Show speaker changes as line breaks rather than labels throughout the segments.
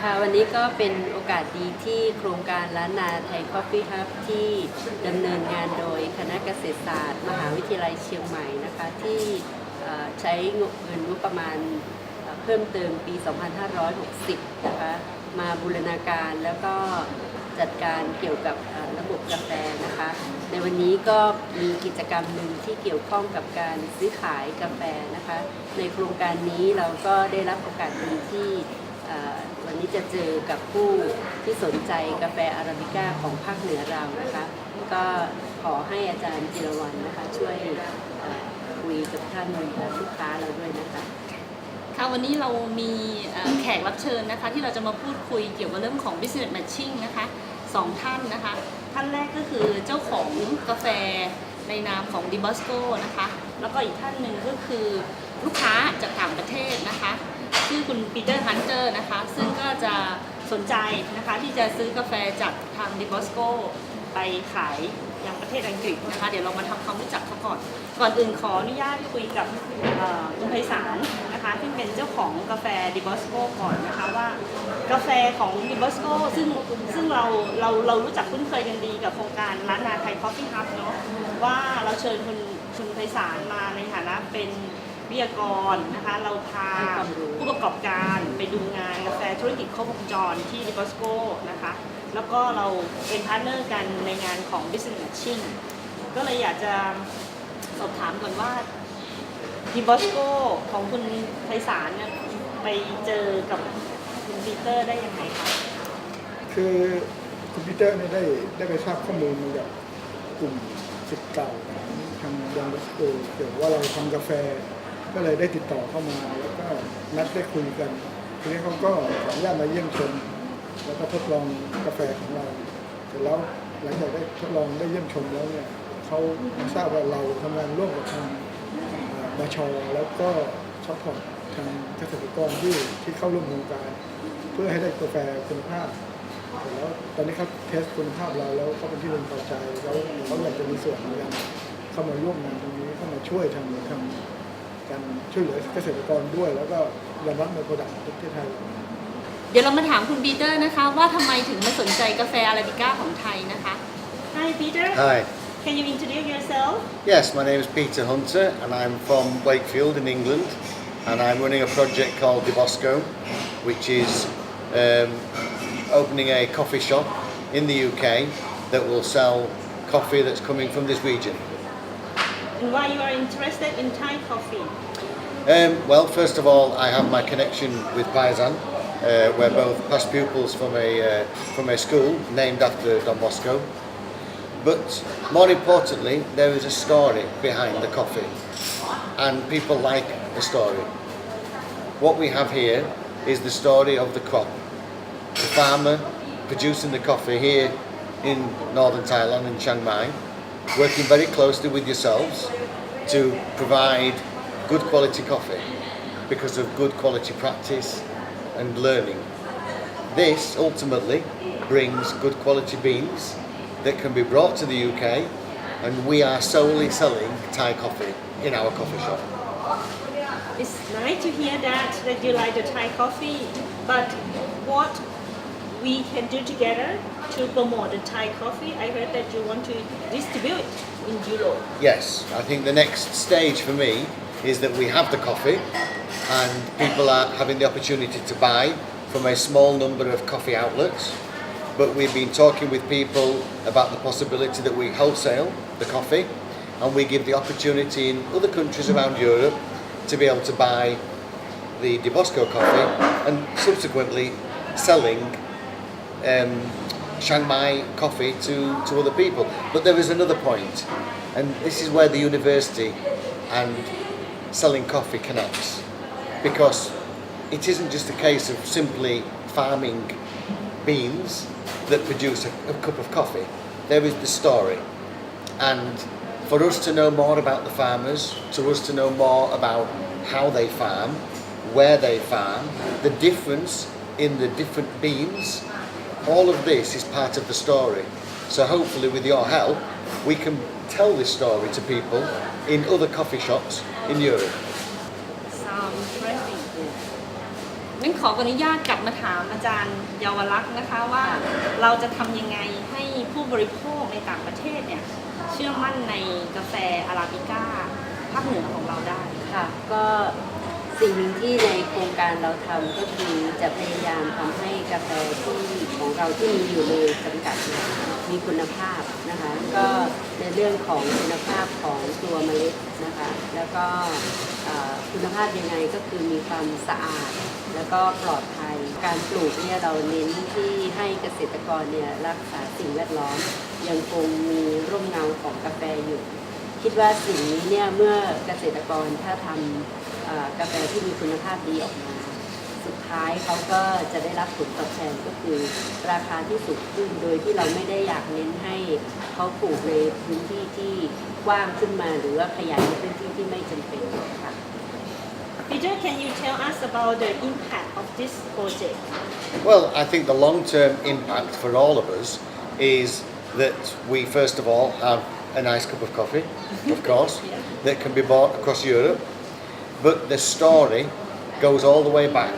ค่ะวันนี้ก็เป็นโอกาสดีที่โครงการล้านนาไทยคอฟฟี่ฮับที่ดำเนินงานโดยคณะเกษตรศาสตร์มหาวิทยาลัยเชียงใหม่นะคะที่ใช้เงินงบประมาณเพิ่มเติมปี 2560 นะคะมาบูรณาการแล้วก็จัดการเกี่ยวกับระบบกาแฟนะคะในวันนี้ก็มีกิจกรรมหนึ่งที่เกี่ยวข้องกับการซื้อขายกาแฟนะคะในโครงการนี้เราก็ได้รับโอกาสดีที่วันนี้จะเจอกับผู้ที่สนใจกาแฟอาราบิก้าของภาคเหนือเรานะคะก็ขอให้อาจารย์จิรวรรณนะคะช่วยคุยกับท่านลูกค้าเราด้วยนะคะ
ค่ะวันนี้เรามีแขกรับเชิญนะคะที่เราจะมาพูดคุยเกี่ยวกับเรื่องของ business matching นะคะ2 ท่านนะคะท่านแรกก็คือเจ้าของกาแฟในนามของ Dibosco นะคะแล้วก็อีกท่านหนึ่งก็คือลูกค้าจากต่างประเทศนะคะชื่อคุณปีเตอร์ฮันเตอร์นะคะซึ่งก็จะสนใจนะคะที่จะซื้อกาแฟจากทาง Dibosco ไปขายยังประเทศอังกฤษนะคะเดี๋ยวเรามาทำความรู้จักเขาก่อนอื่นขออนุญาตคุยกับคุณไพศาลนะคะที่เป็นเจ้าของกาแฟ Dibosco ก่อนนะคะว่ากาแฟของ Dibosco ซึ่งเรารู้จักคุ้นเคยกันดีกับโครงการร้านนาไทยคอฟฟี่ฮับเนาะว่าเราเชิญคุณไพศาลมาในฐานะเป็นวิทยากรนะคะเราพาผู้ประกอบการไปดูงานกาแฟธุรกิจครบวงจรที่ Dibosco นะคะแล้วก็เราเป็นพาร์ทเนอร์กันในงานของ Business Matching ก็เลยอยากจะสอบถามก่อนว่า Dibosco ของคุณไพศาลเนี่ยไปเจอกับคุณปีเตอร์ได้ยังไงคะ
คือคุณปีเตอร์เนี่ยได้ไปทราบข้อมูลมาจากกลุ่มศิษย์เก่าทางยังบัสโกเกี่ยวว่าเราทำกาแฟก็เลยได้ติดต่อเข้ามาแล้วก็นัดได้คุยกันทีนี้เขาก็ขออนุญาตมาเยี่ยมชมแล้วก็ทดลองกาแฟของเราเสร็จแล้วหลังจากได้ทดลองได้เยี่ยมชมแล้วเนี่ยเขาทราบว่าเราทำงานร่วมกับทางบช.แล้วก็ซัพพอร์ตทางเกษตรกรที่เข้าร่วมโครงการเพื่อให้ได้กาแฟคุณภาพเสร็จแล้วตอนนี้เขาเทสคุณภาพเราแล้วเขาเป็นที่พอใจแล้วเขาอยากจะมีส่วนในการเข้ามาร่วมงานตรงนี้เข้ามาช่วยทำการช่วยเหลือเกษตรกรด้วยแล้วก็ยอมรับในโปรดักต์ประเทศไทย
เดี๋ยวเรามาถามคุณปีเตอร์นะคะว่าทำไมถึงมาสนใจกาแฟอาราบิก้าของไทยนะคะ Hi Peter
Hi
Can you introduce yourself
Yes my name is Peter Hunter and I'm from Wakefield in England and I'm running a project called Dibosco which is opening a coffee shop in the UK that will sell coffee that's coming from this region
And why you are interested in Thai coffee
Well first of all I have my connection with Paisan we're both past pupils from a school named after Don Bosco. But more importantly, there is a story behind the coffee, and people like the story. What we have here is the story of the crop. The farmer producing the coffee here in northern Thailand, in Chiang Mai, working very closely with yourselves to provide good quality coffee because of good quality practice and learning. This ultimately brings good quality beans that can be brought to the UK and we are solely selling Thai coffee in our coffee shop.
It's nice to hear that you like the Thai coffee but what we can do together to promote the Thai coffee I heard that you want to distribute in Europe.
Yes, I think the next stage for me is that we have the coffee and people are having the opportunity to buy from a small number of coffee outlets, but we've been talking with people about the possibility that we wholesale the coffee and we give the opportunity in other countries around Europe to be able to buy the Dibosco coffee and subsequently selling Chiang Mai coffee to other people. But there is another point, and this is where the university and selling coffee connects, because it isn't just a case of simply farming beans that produce a cup of coffee. There is the story, and for us to know more about the farmers, to us to know more about how they farm, where they farm, the difference in the different beans, all of this is part of the story. So hopefully with your help we can tell this story to people in other coffee shops in Europe.
Sounds interesting. งั้นขออนุญาตกลับมาถามอาจารย์เยาวลักษณ์นะคะว่าเราจะทำยังไงให้ผู้บริโภคในต่างประเทศเนี่ยเชื่อมั่นในกาแฟอาราบิก้าภาคเหนือของเราได้
ค่ะก็สิ่งหนึ่งที่ในโครงการเราทำก็คือจะพยายามทำให้กาแฟที่ของเราที่มีอยู่ในจำกัดเนี่ยมีคุณภาพนะคะก็ในเรื่องของคุณภาพของตัวเมล็ดนะคะแล้วก็คุณภาพยังไงก็คือมีความสะอาดแล้วก็ปลอดภัยการปลูกเนี่ยเราเน้นที่ให้เกษตรกรเนี่ยรักษาสิ่งแวดล้อมยังคงมีร่มเงาของกาแฟอยู่คิดว่าสิ่งนี้เนี่ยเมื่อเกษตรกรถ้าทำกาแฟที่มีคุณภาพดีออกมาสุดท้ายเขาก็จะได้รับผลตอบแทนก็คือราคาที่สูงขึ้นโดยที่เราไม่ได้อยากเน้นให้เขาปลูกในพื้นที่ที่กว้างขึ้นมาหรือว่าขยายในพื้นที่ที่ไม่จำเป็นค่ะ
Peter, can you tell us about the impact of this project?
Well, I think the long-term impact for all of us is that we first of all have a nice cup of coffee, of course, that can be bought across Europe. But the story goes all the way back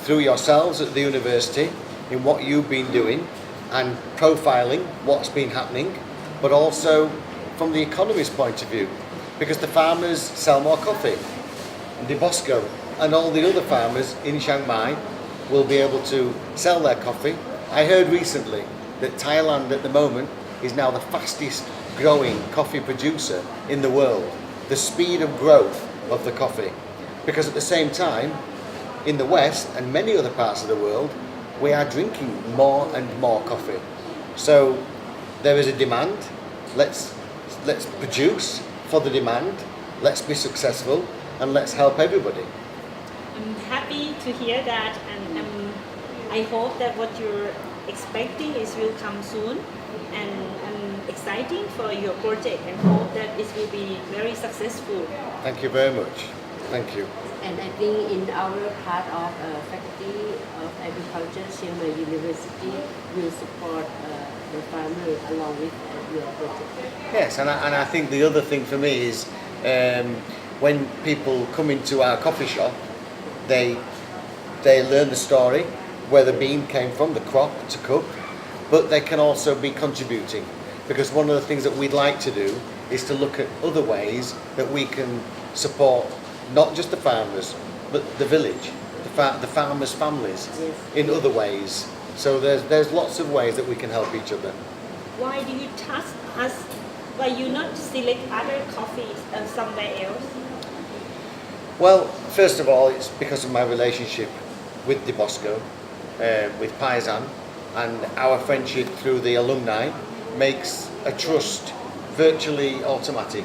through yourselves at the university in what you've been doing and profiling what's been happening, but also from the economy's point of view, because the farmers sell more coffee. De Bosco and all the other farmers in Chiang Mai will be able to sell their coffee. I heard recently that Thailand at the moment is now the fastest growing coffee producer in the world. The speed of growth of the coffee, because at the same time in the West and many other parts of the world we are drinking more and more coffee, so there is a demand. Let's produce for the demand, let's be successful, and let's help everybody.
I'm happy to hear that, and I hope that what you're expecting will come soon, and I'm excited for your project and hope that it will be very successful.
Thank you very much. Thank you.
And I think in our part of Faculty of Agriculture, Chiang Mai University will support the farmer along with your project.
Yes, and I think the other thing for me is when people come into our coffee shop, they learn the story, where the bean came from, the crop to cook, but they can also be contributing, because one of the things that we'd like to do is to look at other ways that we can support not just the farmers but the village, the farmers' families,
Yes.
in other ways. So there's lots of ways that we can help each other.
Why do you trust us? Why you not select other coffees somewhere else?
Well, first of all, it's because of my relationship with De Bosco, with Paisan, and our friendship through the alumni makes a trust virtually automatic,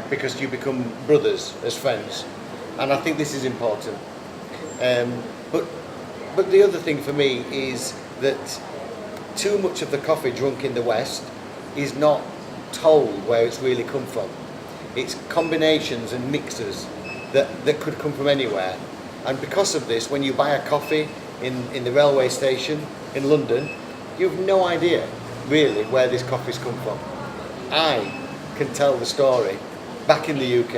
because you become brothers as friends, and I think this is important. But the other thing for me is that too much of the coffee drunk in the West is not told where it's really come from. It's combinations and mixers that could come from anywhere, and because of this, when you buy a coffee in the railway station in London, you've no idea really where this coffee's come from. I can tell the story back in the UK.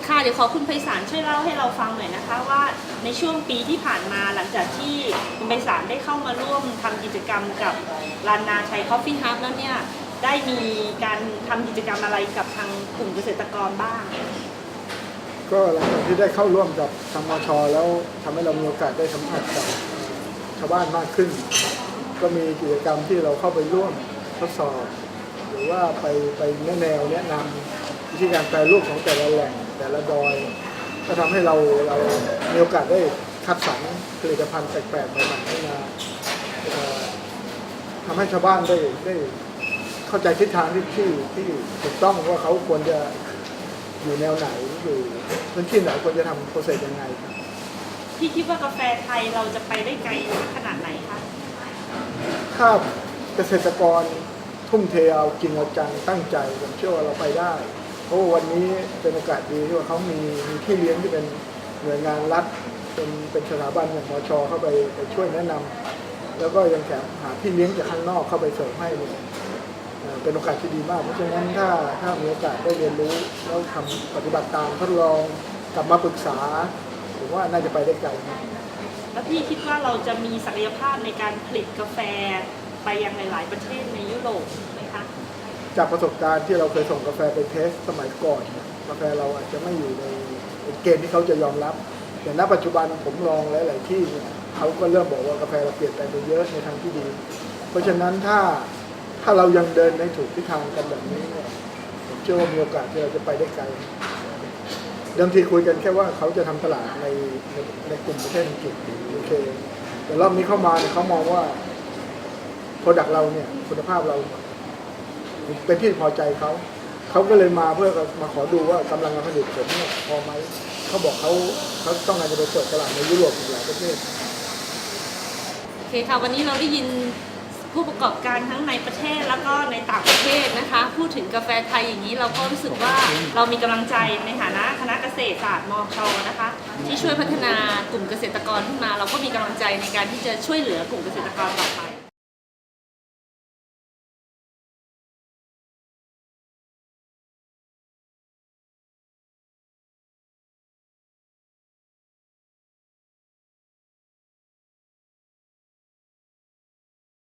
ค่ะเดี๋ยวขอคุณไพศาลช่วยเล่าให้เราฟังหน่อยนะคะว่าในช่วงปีที่ผ่านมาหลังจากที่คุณไพศาลได้เข้ามาร่วมทำกิจกรรมกับลานนาไทยคอฟฟี่ฮับแล้วเนี่ยได้มีการทำกิจกรรมอะไรกับทางกลุ่มเกษตรกรบ้าง
ก็หลังจากที่ได้เข้าร่วมกับทางมช.แล้วทำให้เรามีโอกาสได้สัมผัสกับชาวบ้านมากขึ้น ก็มีกิจกรรมที่เราเข้าไปร่วมทดสอบ หรือว่าไปแนะนำวิธีการแปรรูปของแต่ละแหล่งแต่ละดอยก็ทำให้เรามีโอกาสได้คัดสรรผลิตภัณฑ์แปลกๆใหม่ๆให้มาทำให้ชาวบ้านได้เข้าใจทิศทางที่ถูกต้องว่าเขาควรจะอยู่แนวไหนอยู่พื้นที่ไหนควรจะทำโปรเซสยังไงครับ
พี่คิดว่ากาแฟไทยเราจะไปได้ไกลขนาดไหนคะ
ถ้าเกษตรกรทุ่มเทเอาจริงเอาจังตั้งใจผมเชื่อว่าเราไปได้เพราะว่าวันนี้เป็นโอกาสดีที่ว่าเขามีที่เลี้ยงที่เป็นหน่วยงานรัฐเป็นสถาบันอย่างมช.เข้าไปช่วยแนะนำแล้วก็ยังแถมหาที่เลี้ยงจากข้างนอกเข้าไปเสริมให้เนี่ยเป็นโอกาสที่ดีมากเพราะฉะนั้นถ้ามีโอกาสได้เรียนรู้แล้วทำปฏิบัติตามทดลองกลับมาปรึกษาผมว่าน่าจะไปได้ไกล
แล้วพี่คิดว่าเราจะมีศักยภาพในการผลิตกาแฟไปยังหลายๆประเทศในยุโรปไหมคะ
จากประสบการณ์ที่เราเคยส่งกาแฟไปเทสสมัยก่อนเนี่ยกาแฟเราอาจจะไม่อยู่ในเกณฑ์ที่เขาจะยอมรับแต่ณปัจจุบันผมลองหลายๆที่เนี่ยเขาก็เริ่มบอกว่ากาแฟเราเปลี่ยนแปลงไปเยอะในทางที่ดี เพราะฉะนั้นถ้าเรายังเดินในถูกทิศทางกันแบบนี้เนี่ยผมเชื่อว่ามีโอกาสที่เราจะไปได้ไกลเดิมทีคุยกันแค่ว่าเขาจะทำตลาดในกลุ่มประเทศอังกฤษโอเคแต่รอบนี้เข้ามาเนี่ยเขามองว่าโปรดักต์เราเนี่ยคุณภาพเราเป็นที่พอใจเขาก็เลยมาเพื่อมาขอดูว่ากำลังการผลิตผมเนี่ยพอไหมเขาบอกเขาต้องการจะไปเปิดตลาดในยุโรปอีกหลายประเทศ
โอเคค่ะวันนี้เราได้ยินผู้ประกอบการทั้งในประเทศแล้วก็ในต่างประเทศนะคะพูดถึงกาแฟไทยอย่างนี้เราก็รู้สึกว่าเรามีกำลังใจในฐานะคณะเกษตรศาสตร์มช.นะคะที่ช่วยพัฒนากลุ่มเกษตรกรขึ้นมาเราก็มีกำลังใจในการที่จะช่วยเหลือกลุ่มเกษตรกรต่อไป